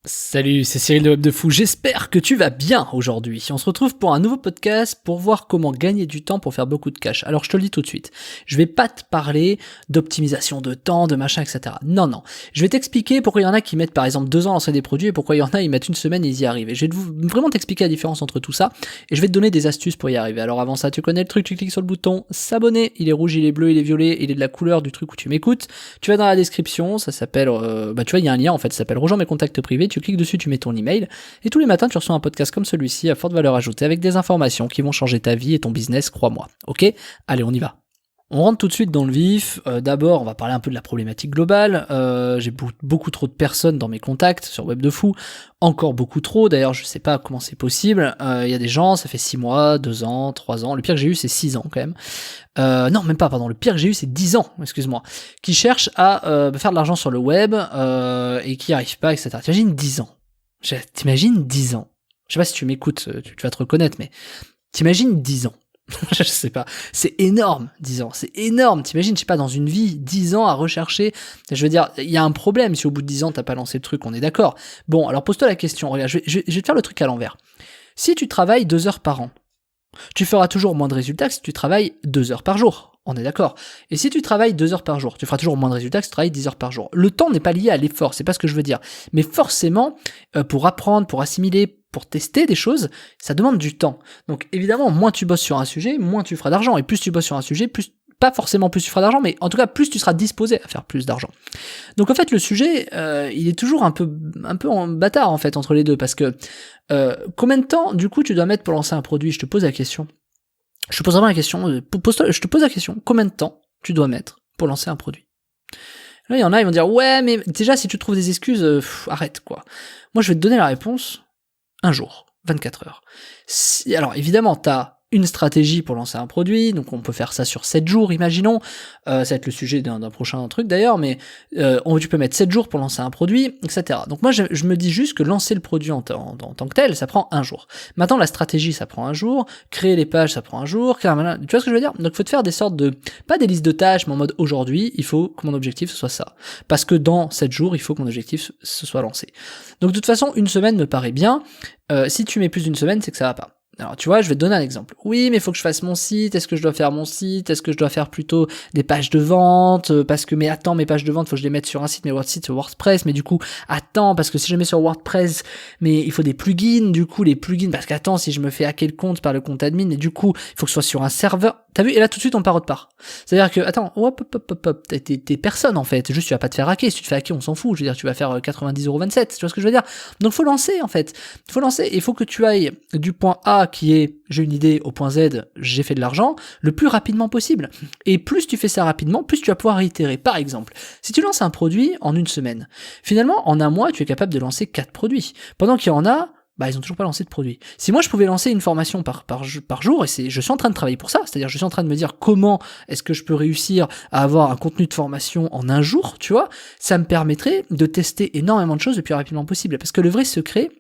Salut, c'est Cyril de Web de Fou, j'espère que tu vas bien aujourd'hui. On se retrouve pour un nouveau podcast pour voir comment gagner du temps pour faire beaucoup de cash. Alors je te le dis tout de suite, je vais pas te parler d'optimisation de temps, de machin, etc. Non, je vais t'expliquer pourquoi il y en a qui mettent par exemple 2 ans à lancer des produits et pourquoi il y en a ils mettent une semaine et ils y arrivent. Et je vais vraiment t'expliquer la différence entre tout ça et je vais te donner des astuces pour y arriver. Alors avant ça, tu connais le truc, tu cliques sur le bouton s'abonner, il est rouge, il est bleu, il est violet, il est de la couleur du truc où tu m'écoutes. Tu vas dans la description, ça s'appelle, tu vois il y a un lien en fait, ça s'appelle rejoins mes contacts privés. Tu cliques dessus, tu mets ton email, et tous les matins tu reçois un podcast comme celui-ci à forte valeur ajoutée avec des informations qui vont changer ta vie et ton business, crois-moi. Ok ? Allez, on y va. On rentre tout de suite dans le vif. D'abord, on va parler un peu de la problématique globale. J'ai beaucoup trop de personnes dans mes contacts sur Web de Fou. Encore beaucoup trop. D'ailleurs, je sais pas comment c'est possible. Il y a des gens, ça fait 6 mois, 2 ans, 3 ans. Le pire que j'ai eu, c'est 6 ans quand même. Non, même pas, pardon. Le pire que j'ai eu, c'est 10 ans, excuse-moi. Qui cherchent à faire de l'argent sur le web et qui n'y arrivent pas, etc. T'imagines 10 ans. T'imagines 10 ans. Je sais pas si tu m'écoutes, tu vas te reconnaître, mais t'imagines 10 ans. Je sais pas. C'est énorme, 10 ans. C'est énorme. T'imagines, je sais pas, dans une vie, 10 ans à rechercher. Je veux dire, il y a un problème si au bout de 10 ans, t'as pas lancé le truc, on est d'accord. Bon, alors pose-toi la question. Regarde, je vais te faire le truc à l'envers. Si tu travailles 2 heures par an, tu feras toujours moins de résultats que si tu travailles 2 heures par jour. On est d'accord. Et si tu travailles 2 heures par jour, tu feras toujours moins de résultats que si tu travailles 10 heures par jour. Le temps n'est pas lié à l'effort, c'est pas ce que je veux dire. Mais forcément, pour apprendre, pour assimiler, pour tester des choses, ça demande du temps. Donc évidemment, moins tu bosses sur un sujet, moins tu feras d'argent. Et plus tu bosses sur un sujet, plus, pas forcément plus tu feras d'argent, mais en tout cas, plus tu seras disposé à faire plus d'argent. Donc en fait, le sujet, il est toujours un peu en bâtard en fait entre les deux, parce que combien de temps, du coup, tu dois mettre pour lancer un produit? Je te pose la question. Je te pose vraiment la question, je te pose la question, combien de temps tu dois mettre pour lancer un produit? Là, il y en a, ils vont dire, ouais, mais déjà, si tu trouves des excuses, arrête, quoi. Moi, je vais te donner la réponse, un jour, 24 heures. Alors, évidemment, t'as une stratégie pour lancer un produit, donc on peut faire ça sur 7 jours, imaginons, ça va être le sujet d'un prochain truc d'ailleurs, mais tu peux mettre 7 jours pour lancer un produit, etc. Donc moi je me dis juste que lancer le produit en tant que tel, ça prend un jour. Maintenant la stratégie ça prend un jour, créer les pages ça prend un jour, tu vois ce que je veux dire? Donc il faut te faire des sortes de, pas des listes de tâches, mais en mode aujourd'hui, il faut que mon objectif ce soit ça. Parce que dans 7 jours, il faut que mon objectif se soit lancé. Donc de toute façon, une semaine me paraît bien, si tu mets plus d'une semaine, c'est que ça va pas. Alors tu vois, je vais te donner un exemple. Oui, mais il faut que je fasse mon site, est-ce que je dois faire mon site, est-ce que je dois faire plutôt des pages de vente, parce que mais attends, mes pages de vente, faut que je les mette sur un site, mais site sur WordPress, mais du coup, attends, parce que si je les mets sur WordPress, mais il faut des plugins, du coup, les plugins, parce qu'attends, si je me fais hacker le compte par le compte admin, et du coup, il faut que ce soit sur un serveur. T'as vu? Et là, tout de suite, on part autre part. C'est-à-dire que, attends, hop, t'es personne, en fait. Juste, tu vas pas te faire hacker. Si tu te fais hacker, on s'en fout. Je veux dire, tu vas faire 90,27€. Tu vois ce que je veux dire? Donc, faut lancer, en fait. Faut lancer. Et il faut que tu ailles du point A, qui est, j'ai une idée, au point Z, j'ai fait de l'argent, le plus rapidement possible. Et plus tu fais ça rapidement, plus tu vas pouvoir réitérer. Par exemple, si tu lances un produit en une semaine, finalement, en un mois, tu es capable de lancer 4 produits. Pendant qu'il y en a, ils ont toujours pas lancé de produit. Si moi je pouvais lancer une formation par jour, et je suis en train de travailler pour ça, c'est-à-dire je suis en train de me dire comment est-ce que je peux réussir à avoir un contenu de formation en un jour, tu vois, ça me permettrait de tester énormément de choses le plus rapidement possible. Parce que le vrai secret,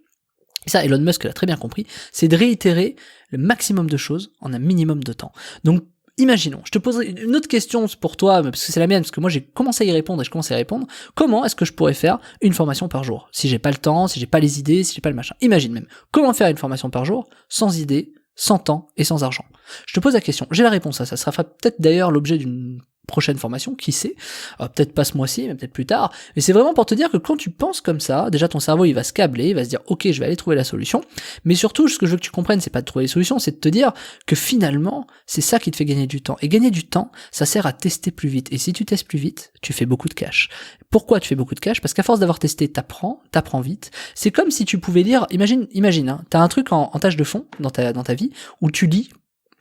et ça Elon Musk l'a très bien compris, c'est de réitérer le maximum de choses en un minimum de temps. Donc imaginons, je te poserai une autre question pour toi, parce que c'est la mienne, parce que moi j'ai commencé à y répondre et je commence à y répondre. Comment est-ce que je pourrais faire une formation par jour? Si j'ai pas le temps, si j'ai pas les idées, si j'ai pas le machin. Imagine même, comment faire une formation par jour sans idées, sans temps et sans argent? Je te pose la question, j'ai la réponse à ça. Ça sera peut-être d'ailleurs l'objet d'une prochaine formation, qui sait, peut-être pas ce mois-ci, mais peut-être plus tard, mais c'est vraiment pour te dire que quand tu penses comme ça, déjà ton cerveau il va se câbler, il va se dire ok je vais aller trouver la solution, mais surtout ce que je veux que tu comprennes c'est pas de trouver les solutions, c'est de te dire que finalement c'est ça qui te fait gagner du temps, et gagner du temps ça sert à tester plus vite, et si tu testes plus vite, tu fais beaucoup de cash. Pourquoi tu fais beaucoup de cash? Parce qu'à force d'avoir testé, t'apprends vite, c'est comme si tu pouvais lire, imagine, hein, t'as un truc en tâche de fond dans ta vie, où tu lis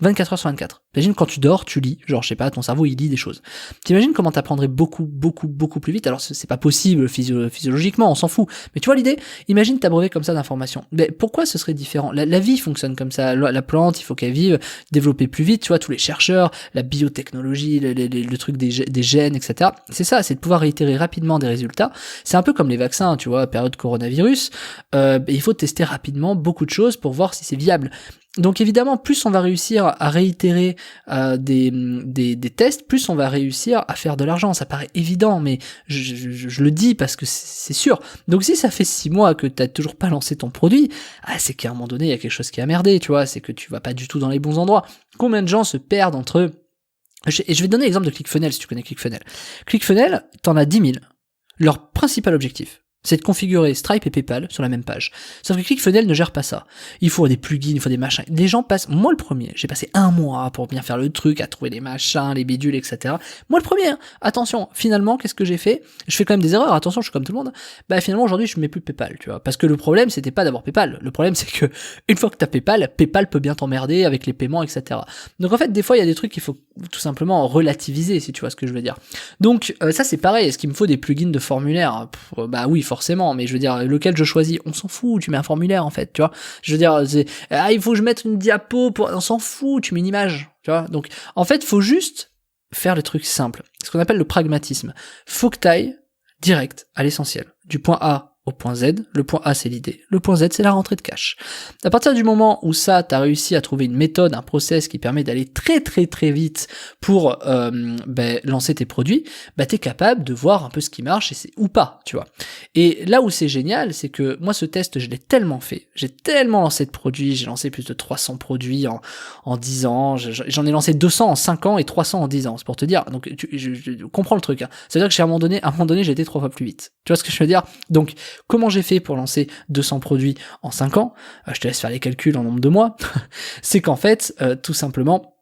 24 heures sur 24. Imagine quand tu dors, tu lis, genre je sais pas, ton cerveau il lit des choses. T'imagines comment t'apprendrais beaucoup plus vite. Alors c'est pas possible physiologiquement, on s'en fout. Mais tu vois l'idée? Imagine t'abreuver comme ça d'informations. Mais pourquoi ce serait différent? La vie fonctionne comme ça. La plante, il faut qu'elle vive, développer plus vite. Tu vois tous les chercheurs, la biotechnologie, le truc des gènes, etc. C'est ça, c'est de pouvoir réitérer rapidement des résultats. C'est un peu comme les vaccins, tu vois, période coronavirus. Il faut tester rapidement beaucoup de choses pour voir si c'est viable. Donc évidemment, plus on va réussir à réitérer des tests, plus on va réussir à faire de l'argent. Ça paraît évident, mais je le dis parce que c'est sûr. Donc si ça fait 6 mois que t'as toujours pas lancé ton produit, c'est qu'à un moment donné, il y a quelque chose qui a merdé, tu vois, c'est que tu vas pas du tout dans les bons endroits. Combien de gens se perdent entre eux? Et je vais te donner l'exemple de ClickFunnels, si tu connais ClickFunnels. ClickFunnels, t'en as 10 000. Leur principal objectif, c'est de configurer Stripe et PayPal sur la même page. Sauf que ClickFunnels ne gère pas ça. Il faut des plugins, il faut des machins. Les gens passent, moi le premier, j'ai passé 1 mois pour bien faire le truc, à trouver les machins, les bidules, etc. Moi le premier, hein. Attention, finalement, qu'est-ce que j'ai fait? Je fais quand même des erreurs, attention, je suis comme tout le monde. Finalement, aujourd'hui, je mets plus PayPal, tu vois. Parce que le problème, c'était pas d'avoir PayPal. Le problème, c'est que, une fois que t'as PayPal, PayPal peut bien t'emmerder avec les paiements, etc. Donc en fait, des fois, il y a des trucs qu'il faut tout simplement relativiser, si tu vois ce que je veux dire. Donc, ça c'est pareil, est-ce qu'il me faut des plugins de formulaire? Oui, forcément, mais je veux dire, lequel je choisis, on s'en fout, tu mets un formulaire en fait, tu vois. Je veux dire, il faut que je mette une diapo on s'en fout, tu mets une image, tu vois. Donc, en fait, faut juste faire le truc simple, ce qu'on appelle le pragmatisme. Faut que t'ailles direct à l'essentiel, du point A au point Z. Le point A, c'est l'idée. Le point Z, c'est la rentrée de cash. À partir du moment où ça, t'as réussi à trouver une méthode, un process qui permet d'aller très très très vite pour lancer tes produits, t'es capable de voir un peu ce qui marche ou pas, tu vois. Et là où c'est génial, c'est que moi, ce test, je l'ai tellement fait. J'ai tellement lancé de produits. J'ai lancé plus de 300 produits en 10 ans. J'en ai lancé 200 en 5 ans et 300 en 10 ans. C'est pour te dire. Donc, je comprends le truc. Hein. C'est-à-dire que à un moment donné, j'ai été 3 fois plus vite. Tu vois ce que je veux dire? Donc, comment j'ai fait pour lancer 200 produits en 5 ans? Je te laisse faire les calculs en nombre de mois. C'est qu'en fait, tout simplement,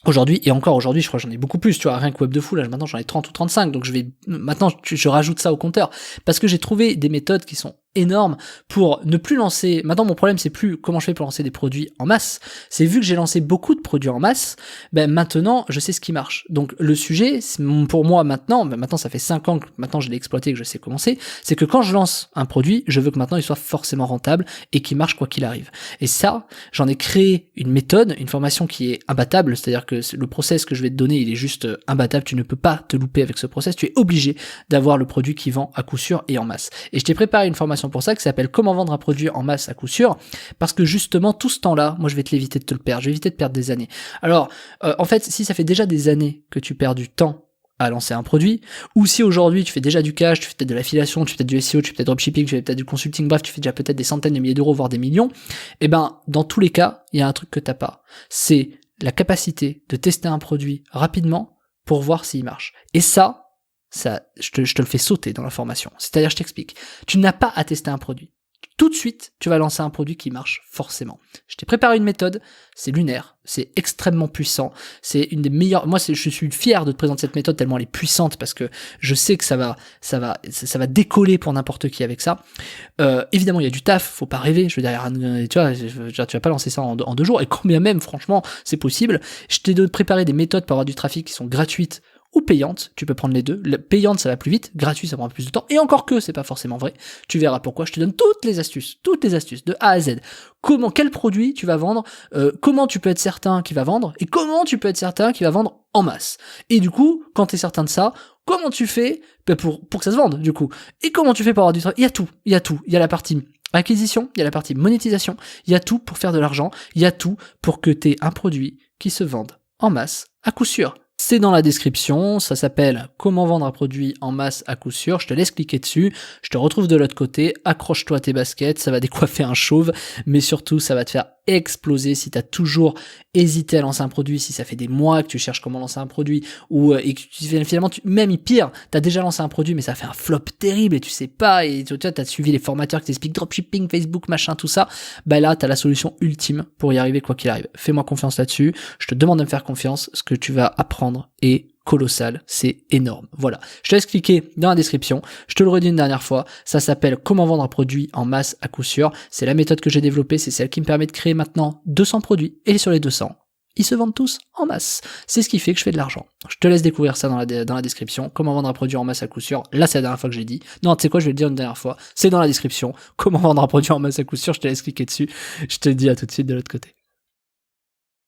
aujourd'hui, et encore aujourd'hui, je crois que j'en ai beaucoup plus, tu vois, rien que Web de Fou, là, maintenant j'en ai 30 ou 35, donc je rajoute ça au compteur, parce que j'ai trouvé des méthodes qui sont énorme pour ne plus lancer. Maintenant, mon problème, c'est plus comment je fais pour lancer des produits en masse. C'est vu que j'ai lancé beaucoup de produits en masse, maintenant, je sais ce qui marche. Donc, le sujet, pour moi maintenant ça fait 5 ans que maintenant je l'ai exploité et que je sais comment c'est que quand je lance un produit, je veux que maintenant il soit forcément rentable et qu'il marche quoi qu'il arrive. Et ça, j'en ai créé une méthode, une formation qui est imbattable, c'est-à-dire que le process que je vais te donner, il est juste imbattable, tu ne peux pas te louper avec ce process, tu es obligé d'avoir le produit qui vend à coup sûr et en masse. Et je t'ai préparé une formation pour ça qui s'appelle Comment vendre un produit en masse à coup sûr, parce que justement tout ce temps-là, moi je vais te l'éviter de te le perdre, je vais éviter de perdre des années. Alors en fait, si ça fait déjà des années que tu perds du temps à lancer un produit, ou si aujourd'hui tu fais déjà du cash, tu fais peut-être de l'affiliation, tu fais peut-être du SEO, tu fais peut-être dropshipping, tu fais peut-être du consulting, bref, tu fais déjà peut-être des centaines de milliers d'euros, voire des millions, dans tous les cas, il y a un truc que t'as pas, c'est la capacité de tester un produit rapidement pour voir s'il marche. Et ça, je te le fais sauter dans la formation. C'est-à-dire, je t'explique. Tu n'as pas à tester un produit. Tout de suite, tu vas lancer un produit qui marche forcément. Je t'ai préparé une méthode, c'est lunaire, c'est extrêmement puissant, c'est une des meilleures. Moi, je suis fier de te présenter cette méthode tellement elle est puissante parce que je sais que ça va décoller pour n'importe qui avec ça. Évidemment, il y a du taf, faut pas rêver. Je veux dire, tu vas pas lancer ça en 2 jours. Et combien même, franchement, c'est possible. Je t'ai préparé des méthodes pour avoir du trafic qui sont gratuites ou payante, tu peux prendre les deux. Payante, ça va plus vite, gratuit, ça prend plus de temps, et encore que c'est pas forcément vrai. Tu verras pourquoi. Je te donne toutes les astuces de A à Z. Quel produit tu vas vendre, comment tu peux être certain qu'il va vendre, et comment tu peux être certain qu'il va vendre en masse. Et du coup, quand tu es certain de ça, comment tu fais pour que ça se vende, du coup. Et comment tu fais pour avoir du travail. Il y a tout. Il y a la partie acquisition, il y a la partie monétisation, il y a tout pour faire de l'argent, il y a tout pour que tu aies un produit qui se vende en masse, à coup sûr. C'est dans la description, ça s'appelle Comment vendre un produit en masse à coup sûr, je te laisse cliquer dessus, je te retrouve de l'autre côté, accroche-toi à tes baskets, ça va décoiffer un chauve, mais surtout ça va te faire exploser si t'as toujours hésité à lancer un produit, si ça fait des mois que tu cherches comment lancer un produit, et que finalement, même pire, t'as déjà lancé un produit mais ça fait un flop terrible et tu sais pas, et tu vois, t'as suivi les formateurs qui t'expliquent dropshipping, Facebook, machin, tout ça, là t'as la solution ultime pour y arriver quoi qu'il arrive. Fais-moi confiance là-dessus, je te demande de me faire confiance, ce que tu vas apprendre est colossal, c'est énorme. Voilà, je te laisse cliquer dans la description, je te le redis une dernière fois, ça s'appelle Comment vendre un produit en masse à coup sûr, c'est la méthode que j'ai développée, c'est celle qui me permet de créer maintenant 200 produits, et sur les 200, ils se vendent tous en masse. C'est ce qui fait que je fais de l'argent. Je te laisse découvrir ça dans la description. Comment vendre un produit en masse à coup sûr. Là, c'est la dernière fois que je l'ai dit. Non, tu sais quoi, je vais le dire une dernière fois. C'est dans la description. Comment vendre un produit en masse à coup sûr. Je te laisse cliquer dessus. Je te dis à tout de suite de l'autre côté.